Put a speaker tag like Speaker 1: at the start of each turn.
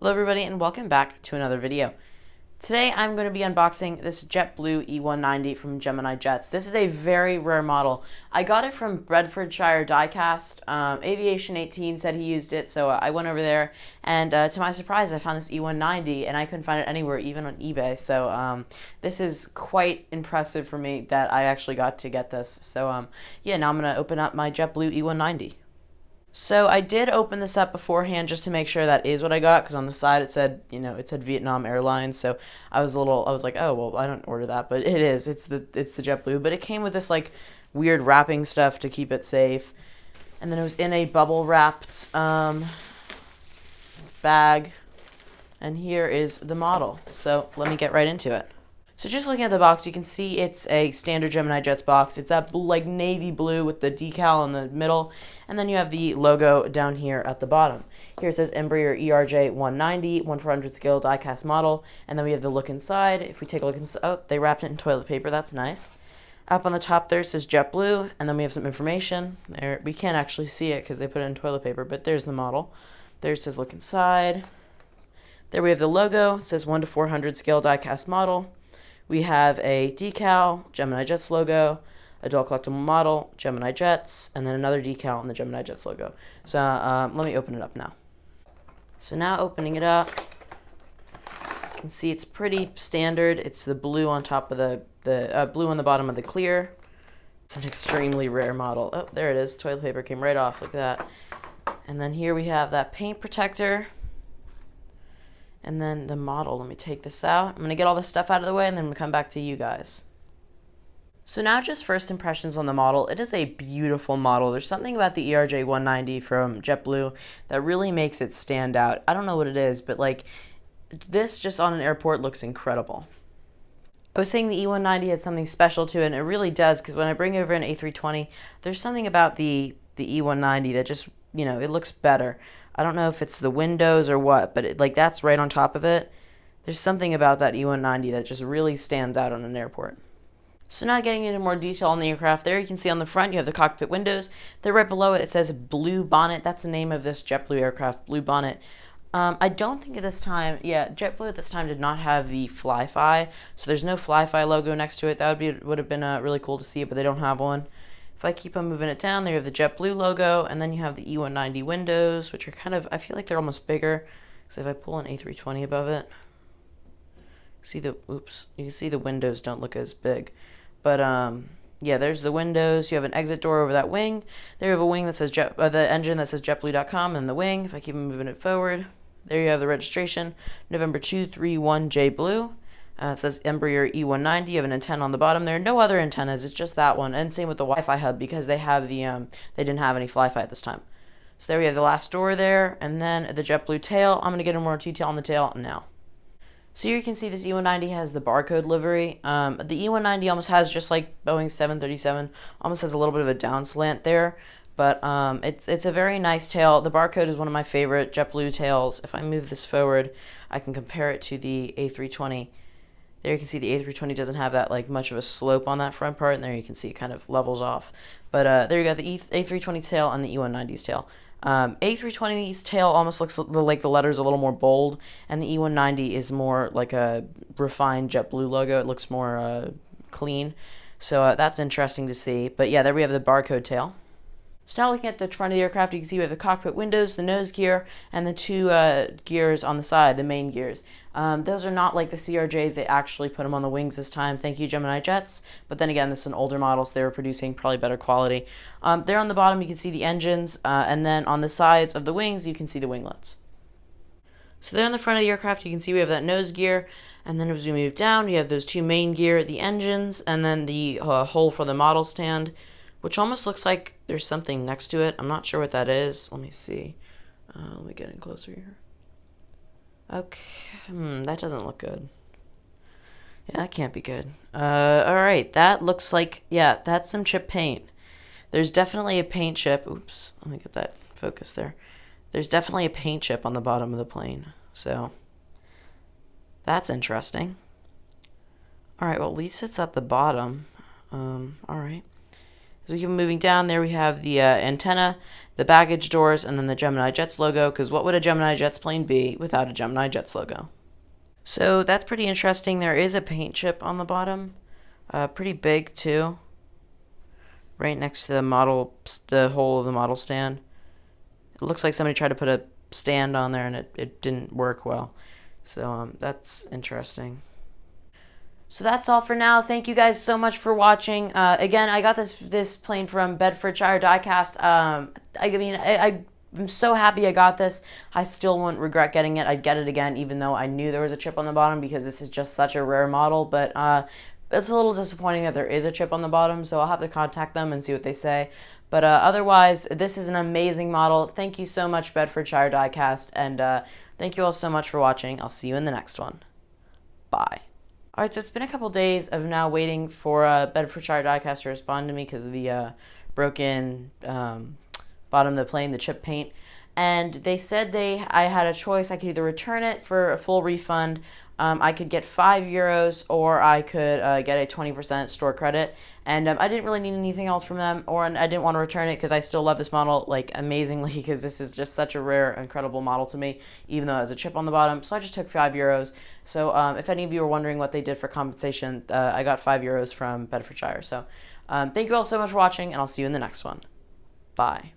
Speaker 1: Hello everybody and welcome back to another video. Today I'm going to be unboxing this JetBlue e190 from Gemini Jets. This is a very rare model. I got it from Bedfordshire Diecast. Aviation 18 said he used it, so I went over there and to my surprise I found this e190 and I couldn't find it anywhere, even on eBay. So this is quite impressive for me that I actually got to get this. So yeah, now I'm going to open up my JetBlue e190. So I did open this up beforehand just to make sure that is what I got, because on the side it said, it said Vietnam Airlines. So I was like, oh well, I don't order that, but it is. It's the JetBlue, but it came with this like weird wrapping stuff to keep it safe, and then it was in a bubble wrapped bag, and here is the model. So let me get right into it. So just looking at the box, you can see it's a standard Gemini Jets box. It's that like navy blue with the decal in the middle, and then you have the logo down here at the bottom. Here it says Embraer ERJ190, 1/400 scale die-cast model, and then we have the look inside. If we take a look inside, oh, they wrapped it in toilet paper. That's nice. Up on the top there it says JetBlue, and then we have some information. There, we can't actually see it because they put it in toilet paper, but there's the model. There it says look inside. There we have the logo. It says 1/400 scale die-cast model. We have a decal, Gemini Jets logo, a dual collectible model, Gemini Jets, and then another decal on the Gemini Jets logo. So let me open it up now. So now opening it up, you can see it's pretty standard. It's the blue on top of the blue on the bottom of the clear. It's an extremely rare model. Oh, there it is. Toilet paper came right off. Look at that. And then here we have that paint protector. And then the model. Let me take this out. I'm going to get all this stuff out of the way and then we'll come back to you guys. So now just first impressions on the model. It is a beautiful model. There's something about the ERJ190 from JetBlue that really makes it stand out. I don't know what it is, but like this just on an airport looks incredible. I was saying the E190 had something special to it, and it really does, because when I bring over an A320, there's something about the E190 that just, it looks better. I don't know if it's the windows or what, but that's right on top of it. There's something about that E190 that just really stands out on an airport. So now getting into more detail on the aircraft, there you can see on the front you have the cockpit windows. There right below it, it says Blue Bonnet. That's the name of this JetBlue aircraft, Blue Bonnet. I don't think at this time, JetBlue at this time did not have the Fly-Fi, so there's no Fly-Fi logo next to it. That would have been really cool to see, but they don't have one. If I keep on moving it down, there you have the JetBlue logo, and then you have the E190 windows, which are I feel like they're almost bigger. So if I pull an A320 above it, you can see the windows don't look as big. But yeah, there's the windows. You have an exit door over that wing. There you have a wing that says the engine that says JetBlue.com, and the wing. If I keep moving it forward, there you have the registration, November 231 JBlue. It says Embraer E190. You have an antenna on the bottom there. No other antennas. It's just that one. And same with the Wi-Fi hub, because they have the they didn't have any Fly-Fi at this time. So there we have the last door there, and then the JetBlue tail. I'm going to get into more detail on the tail now. So here you can see this E190 has the barcode livery. The E190 almost has, just like Boeing 737, almost has a little bit of a down slant there. But it's a very nice tail. The barcode is one of my favorite JetBlue tails. If I move this forward, I can compare it to the A320. There you can see the A320 doesn't have that much of a slope on that front part, and there you can see it kind of levels off. But there you got the A320 tail and the E190's tail. A320's tail almost looks like the letters a little more bold, and the E190 is more like a refined JetBlue logo. It looks more clean, so that's interesting to see. But yeah, there we have the barcode tail. So now looking at the front of the aircraft, you can see we have the cockpit windows, the nose gear, and the two gears on the side, the main gears. Those are not like the CRJs. They actually put them on the wings this time. Thank you, Gemini Jets. But then again, this is an older model, so they were producing probably better quality. There on the bottom, you can see the engines, and then on the sides of the wings, you can see the winglets. So there on the front of the aircraft, you can see we have that nose gear, and then as we move down, we have those two main gear, the engines, and then the hole for the model stand, which almost looks like there's something next to it. I'm not sure what that is. Let me see. Let me get in closer here. Okay, that doesn't look good. Yeah, that can't be good. Alright, that looks like, that's some chip paint. There's definitely a paint chip. Oops, let me get that focus there. There's definitely a paint chip on the bottom of the plane. So, that's interesting. Alright, well at least it's at the bottom. Alright. As we keep moving down, there we have the antenna, the baggage doors, and then the Gemini Jets logo, because what would a Gemini Jets plane be without a Gemini Jets logo? So that's pretty interesting. There is a paint chip on the bottom, pretty big too, right next to the hole of the model stand. It looks like somebody tried to put a stand on there and it didn't work well. So that's interesting. So that's all for now. Thank you guys so much for watching. Again, I got this plane from Bedfordshire Diecast. I'm so happy I got this. I still won't regret getting it. I'd get it again, even though I knew there was a chip on the bottom, because this is just such a rare model. But it's a little disappointing that there is a chip on the bottom, so I'll have to contact them and see what they say. But otherwise, this is an amazing model. Thank you so much, Bedfordshire Diecast, and thank you all so much for watching. I'll see you in the next one. Bye. Alright, so it's been a couple days of now waiting for Bedfordshire Diecast to respond to me because of the broken bottom of the plane, the chip paint. And they said I had a choice. I could either return it for a full refund, I could get €5, or I could get a 20% store credit. And I didn't really need anything else from them, or I didn't want to return it because I still love this model like amazingly, because this is just such a rare, incredible model to me, even though it has a chip on the bottom. So I just took €5. So if any of you are wondering what they did for compensation, I got €5 from Bedfordshire. So thank you all so much for watching, and I'll see you in the next one. Bye.